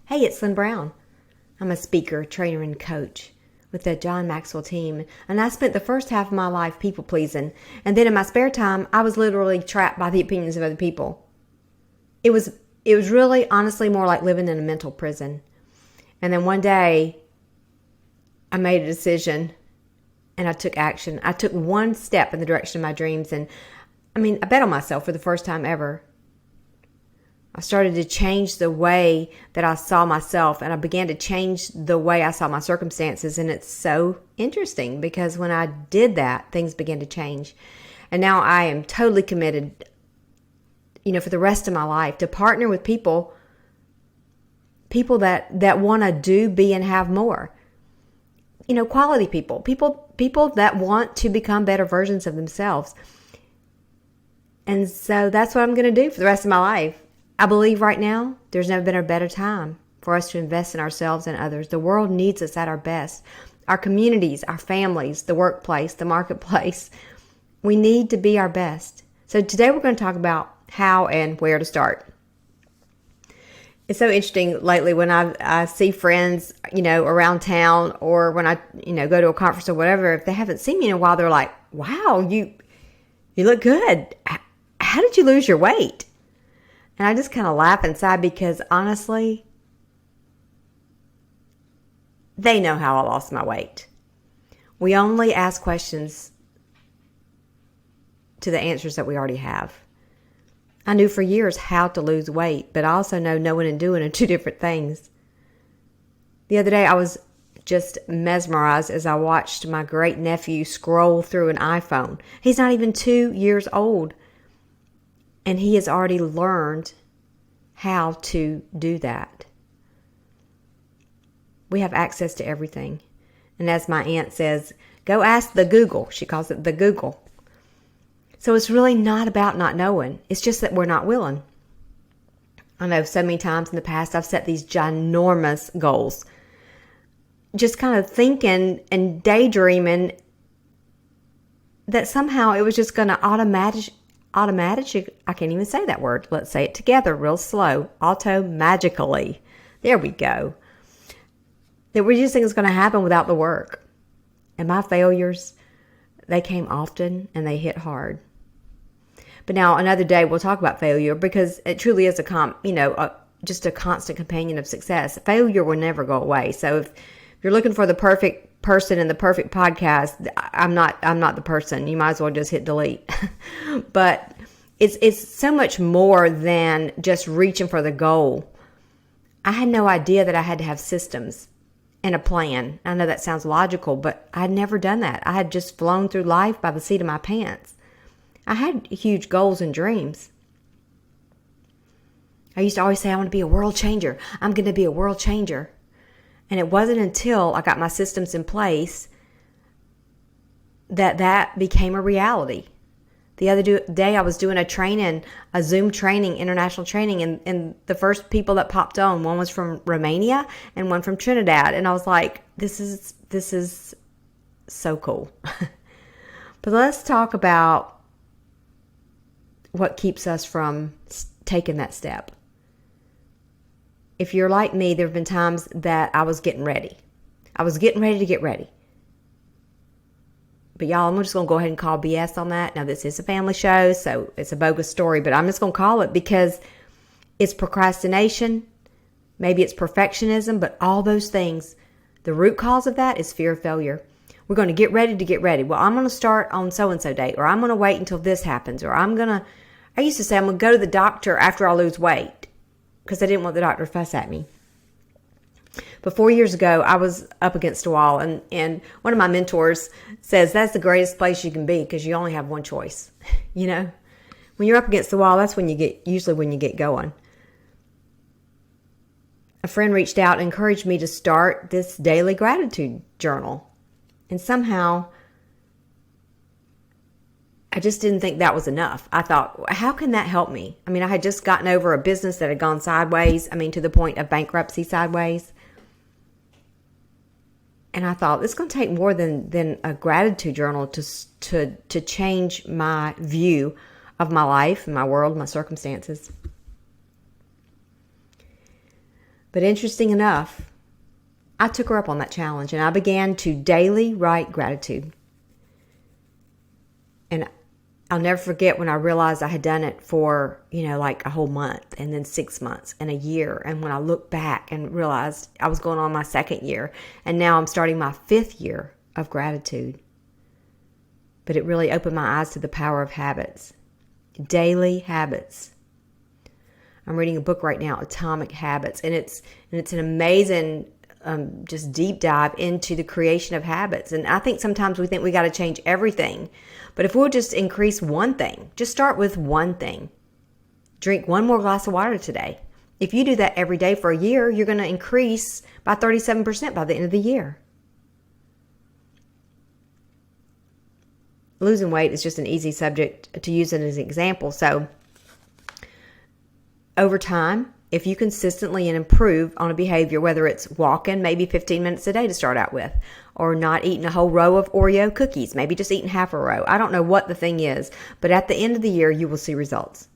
Hey, it's Lynn Brown. I'm a speaker, trainer, and coach with the John Maxwell team, and I spent the first half of my life people-pleasing, and then in my spare time, I was literally trapped by the opinions of other people. It was really, honestly, more like living in a mental prison. And then one day, I made a decision, and I took action. I took one step in the direction of my dreams, and I bet on myself for the first time ever. I started to change the way that I saw myself, and I began to change the way I saw my circumstances. And it's so interesting because when I did that, things began to change. And now I am totally committed, for the rest of my life to partner with people that want to do, be, and have more. Quality people that want to become better versions of themselves. And so that's what I'm going to do for the rest of my life. I believe right now there's never been a better time for us to invest in ourselves and others. The world needs us at our best. Our communities, our families, the workplace, the marketplace. We need to be our best. So today we're going to talk about how and where to start. It's so interesting lately when I see friends, around town, or when I, go to a conference or whatever, if they haven't seen me in a while, they're like, wow, you look good. How did you lose your weight? And I just kind of laugh inside because honestly, they know how I lost my weight. We only ask questions to the answers that we already have. I knew for years how to lose weight, but I also know knowing and doing are two different things. The other day I was just mesmerized as I watched my great nephew scroll through an iPhone. He's not even 2 years old. And he has already learned how to do that. We have access to everything. And as my aunt says, go ask the Google. She calls it the Google. So it's really not about not knowing. It's just that we're not willing. I know so many times in the past I've set these ginormous goals. Just kind of thinking and daydreaming that somehow it was just going to I can't even say that word. Let's say it together real slow. Magically. There we go. That we just think it's going to happen without the work. And my failures, they came often and they hit hard. But now another day we'll talk about failure because it truly is just a constant companion of success. Failure will never go away. So if you're looking for the perfect person and the perfect podcast, I'm not the person. You might as well just hit delete. But it's so much more than just reaching for the goal. I had no idea that I had to have systems and a plan. I know that sounds logical, but I had never done that. I had just flown through life by the seat of my pants. I had huge goals and dreams. I used to always say, I want to be a world changer. I'm going to be a world changer. And it wasn't until I got my systems in place that became a reality. The other day I was doing a Zoom training, international training, and the first people that popped on, one was from Romania and one from Trinidad. And I was like, this is so cool. But let's talk about what keeps us from taking that step. If you're like me, there have been times that I was getting ready. I was getting ready to get ready. But y'all, I'm just going to go ahead and call BS on that. Now, this is a family show, so it's a bogus story, but I'm just going to call it because it's procrastination. Maybe it's perfectionism, but all those things, the root cause of that is fear of failure. We're going to get ready to get ready. Well, I'm going to start on so-and-so date, or I'm going to wait until this happens, or I used to say I'm going to go to the doctor after I lose weight because I didn't want the doctor to fuss at me. But 4 years ago, I was up against a wall, and one of my mentors says that's the greatest place you can be because you only have one choice. When you're up against the wall, that's when you get going. A friend reached out and encouraged me to start this daily gratitude journal. And somehow, I just didn't think that was enough. I thought, how can that help me? I had just gotten over a business that had gone sideways, to the point of bankruptcy sideways. And I thought, it's going to take more than a gratitude journal to change my view of my life, my world, my circumstances. But interesting enough, I took her up on that challenge and I began to daily write gratitude. And I'll never forget when I realized I had done it for, like a whole month and then 6 months and a year. And when I looked back and realized I was going on my 2nd year and now I'm starting my 5th year of gratitude. But it really opened my eyes to the power of habits, daily habits. I'm reading a book right now, Atomic Habits, and it's an amazing just deep dive into the creation of habits. And I think sometimes we think we got to change everything. But if we'll just increase one thing, just start with one thing. Drink 1 more glass of water today. If you do that every day for a year, you're going to increase by 37% by the end of the year. Losing weight is just an easy subject to use it as an example. So over time, if you consistently and improve on a behavior, whether it's walking maybe 15 minutes a day to start out with, or not eating a whole row of Oreo cookies, maybe just eating half a row. I don't know what the thing is, but at the end of the year, you will see results.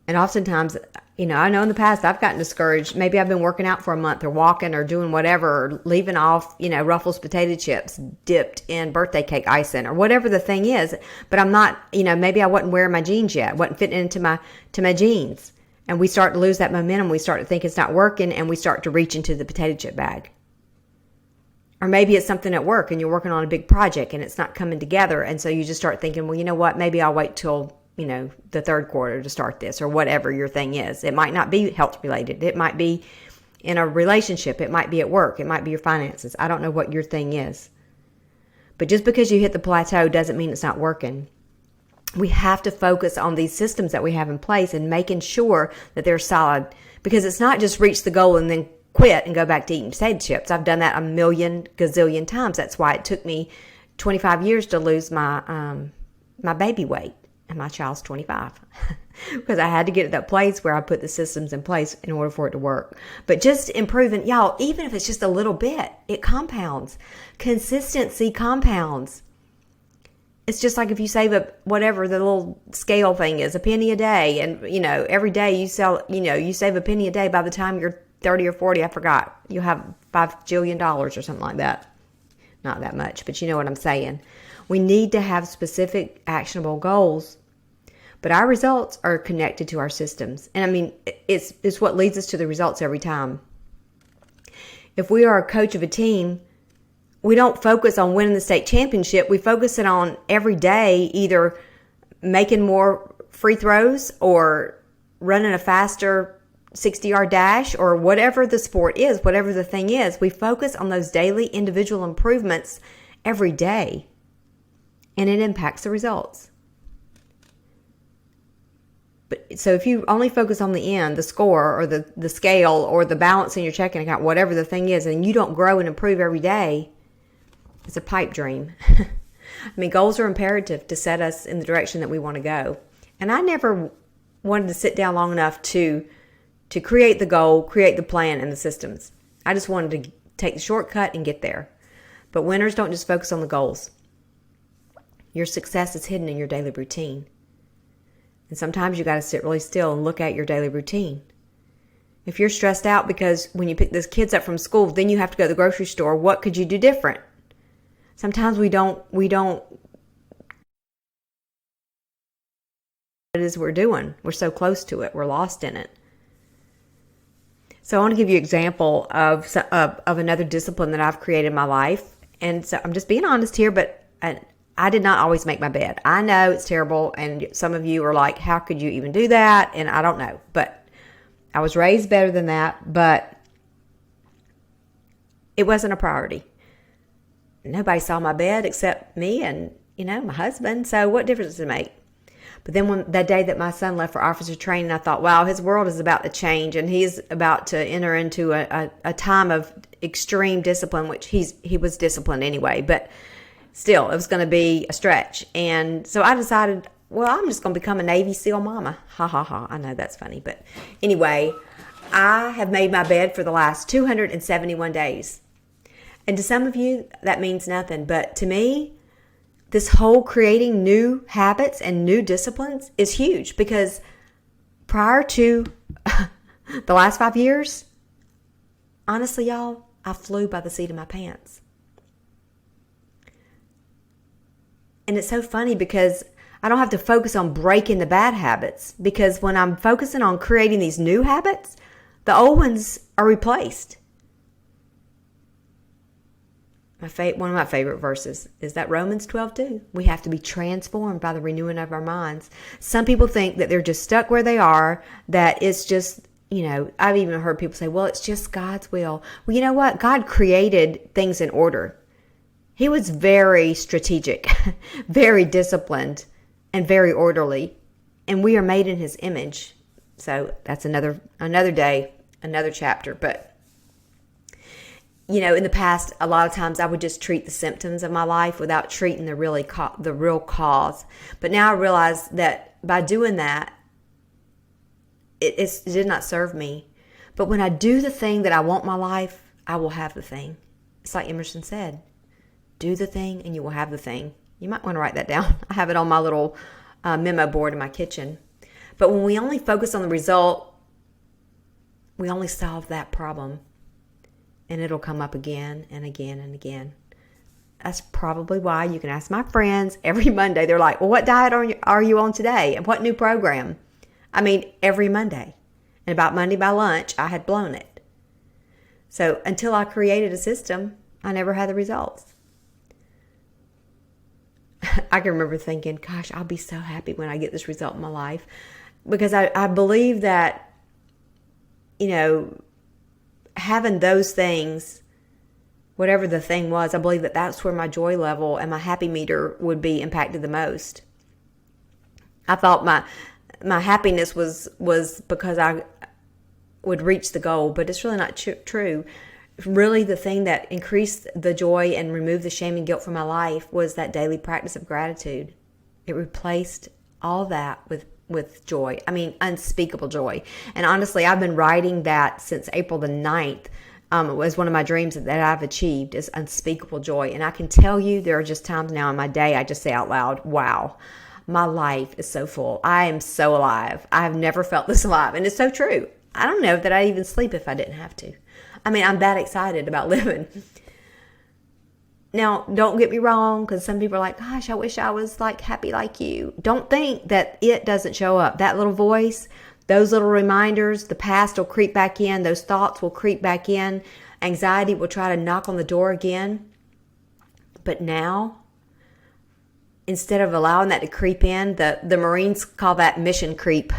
And oftentimes, I know in the past I've gotten discouraged. Maybe I've been working out for a month or walking or doing whatever, or leaving off, Ruffles potato chips dipped in birthday cake icing or whatever the thing is. But I'm not, maybe I wasn't wearing my jeans yet. Wasn't fitting into my jeans. And we start to lose that momentum. We start to think it's not working and we start to reach into the potato chip bag. Or maybe it's something at work and you're working on a big project and it's not coming together. And so you just start thinking, well, you know what? Maybe I'll wait till the 3rd quarter to start this, or whatever your thing is. It might not be health related. It might be in a relationship. It might be at work. It might be your finances. I don't know what your thing is. But just because you hit the plateau doesn't mean it's not working. We have to focus on these systems that we have in place and making sure that they're solid, because it's not just reach the goal and then quit and go back to eating potato chips. I've done that a million gazillion times. That's why it took me 25 years to lose my baby weight. And my child's 25 because I had to get to that place where I put the systems in place in order for it to work. But just improving, y'all, even if it's just a little bit, it compounds. Consistency compounds. It's just like if you save whatever the little scale thing is, a penny a day. And, every day you save a penny a day. By the time you're 30 or 40, I forgot, you'll have $5 jillion or something like that. Not that much, but you know what I'm saying. We need to have specific actionable goals, but our results are connected to our systems. And it's what leads us to the results every time. If we are a coach of a team, we don't focus on winning the state championship. We focus it on every day, either making more free throws or running a faster 60-yard dash or whatever the sport is, whatever the thing is. We focus on those daily individual improvements every day. And it impacts the results. But so if you only focus on the end, the score or the scale or the balance in your checking account, whatever the thing is, and you don't grow and improve every day, it's a pipe dream. Goals are imperative to set us in the direction that we want to go. And I never wanted to sit down long enough to create the goal, create the plan and the systems. I just wanted to take the shortcut and get there. But winners don't just focus on the goals. Your success is hidden in your daily routine. And sometimes you got to sit really still and look at your daily routine. If you're stressed out because when you pick those kids up from school, then you have to go to the grocery store, what could you do different? Sometimes we don't what it is we're doing. We're so close to it. We're lost in it. So I want to give you an example of another discipline that I've created in my life. And so I'm just being honest here, but I did not always make my bed. I know it's terrible, and some of you are like, how could you even do that? And I don't know, but I was raised better than that, but it wasn't a priority. Nobody saw my bed except me and, my husband, so what difference does it make? But then when that day that my son left for officer training, I thought, wow, his world is about to change, and he's about to enter into a time of extreme discipline, which he was disciplined anyway, but still, it was going to be a stretch. And so I decided, well, I'm just going to become a Navy SEAL mama. Ha, ha, ha. I know that's funny. But anyway, I have made my bed for the last 271 days. And to some of you, that means nothing. But to me, this whole creating new habits and new disciplines is huge. Because prior to The last 5 years, honestly, y'all, I flew by the seat of my pants. And it's so funny because I don't have to focus on breaking the bad habits, because when I'm focusing on creating these new habits, the old ones are replaced. One of my favorite verses is that Romans 12:2. We have to be transformed by the renewing of our minds. Some people think that they're just stuck where they are, that it's just, I've even heard people say, well, it's just God's will. Well, you know what? God created things in order. He was very strategic, very disciplined, and very orderly. And we are made in his image. So that's another day, another chapter. But in the past, a lot of times I would just treat the symptoms of my life without treating the real cause. But now I realize that by doing that, it did not serve me. But when I do the thing that I want in my life, I will have the thing. It's like Emerson said, do the thing and you will have the thing. You might want to write that down. I have it on my little memo board in my kitchen. But when we only focus on the result, we only solve that problem. And it'll come up again and again and again. That's probably why you can ask my friends every Monday. They're like, well, what diet are you on today? And what new program? I mean, every Monday. And about Monday by lunch, I had blown it. So until I created a system, I never had the results. I can remember thinking, gosh, I'll be so happy when I get this result in my life. Because I believe that, having those things, whatever the thing was, I believe that that's where my joy level and my happy meter would be impacted the most. I thought my happiness was because I would reach the goal, but it's really not true. Really, the thing that increased the joy and removed the shame and guilt from my life was that daily practice of gratitude. It replaced all that with joy. I mean, unspeakable joy. And honestly, I've been writing that since April the 9th. It was one of my dreams that I've achieved, is unspeakable joy. And I can tell you, there are just times now in my day I just say out loud, wow, my life is so full. I am so alive. I have never felt this alive. And it's so true. I don't know that I'd even sleep if I didn't have to. I mean, I'm that excited about living. Now, don't get me wrong, because some people are like, gosh, I wish I was like happy like you. Don't think that it doesn't show up. That little voice, those little reminders, the past will creep back in. Those thoughts will creep back in. Anxiety will try to knock on the door again. But now, instead of allowing that to creep in, the Marines call that mission creep.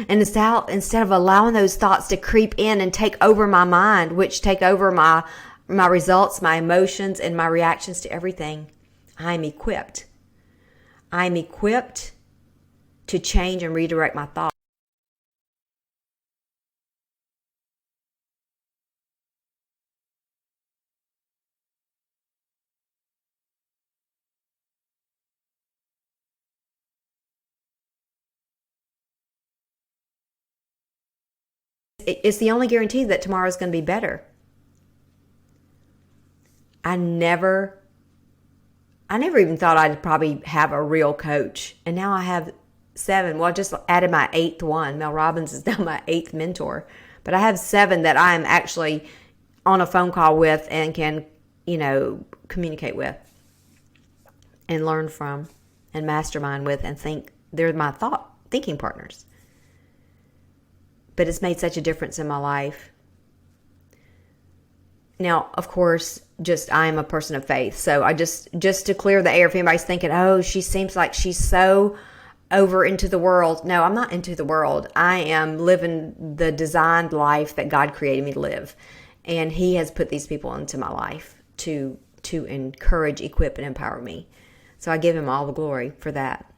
And instead of allowing those thoughts to creep in and take over my mind, which take over my results, my emotions, and my reactions to everything, I'm equipped. I'm equipped to change and redirect my thoughts. It's the only guarantee that tomorrow is going to be better. I never even thought I'd probably have a real coach. And now I have 7. Well, I just added my 8th one. Mel Robbins is now my 8th mentor. But I have 7 that I am actually on a phone call with and can, communicate with and learn from and mastermind with and think. They're my thinking partners. But it's made such a difference in my life. Now, of course, I am a person of faith. So I just to clear the air, if anybody's thinking, oh, she seems like she's so over into the world. No, I'm not into the world. I am living the designed life that God created me to live. And he has put these people into my life to encourage, equip, and empower me. So I give him all the glory for that.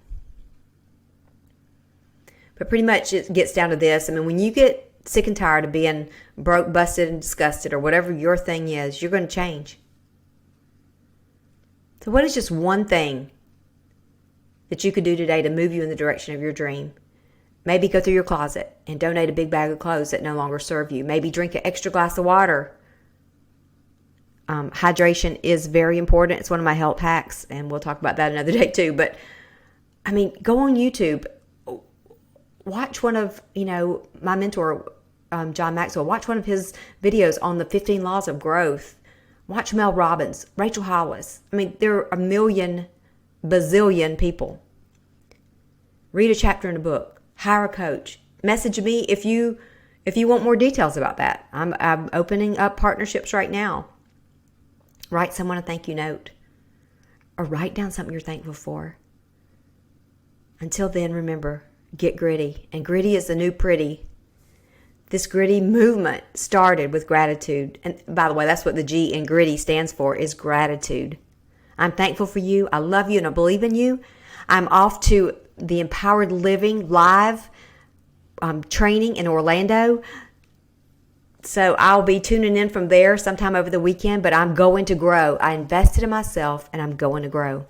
But pretty much it gets down to this. I mean, when you get sick and tired of being broke, busted, and disgusted, or whatever your thing is, you're going to change. So what is just one thing that you could do today to move you in the direction of your dream? Maybe go through your closet and donate a big bag of clothes that no longer serve you. Maybe drink an extra glass of water. Hydration is very important. It's one of my health hacks, and we'll talk about that another day too. But, go on YouTube. Watch one of, my mentor, John Maxwell. Watch one of his videos on the 15 laws of growth. Watch Mel Robbins, Rachel Hollis. I mean, there are a million, bazillion people. Read a chapter in a book. Hire a coach. Message me if you want more details about that. I'm opening up partnerships right now. Write someone a thank you note. Or write down something you're thankful for. Until then, remember, get gritty. And gritty is the new pretty. This gritty movement started with gratitude. And by the way, that's what the G in gritty stands for, is gratitude. I'm thankful for you. I love you and I believe in you. I'm off to the Empowered Living live training in Orlando. So I'll be tuning in from there sometime over the weekend, but I'm going to grow. I invested in myself and I'm going to grow.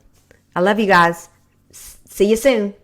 I love you guys. See you soon.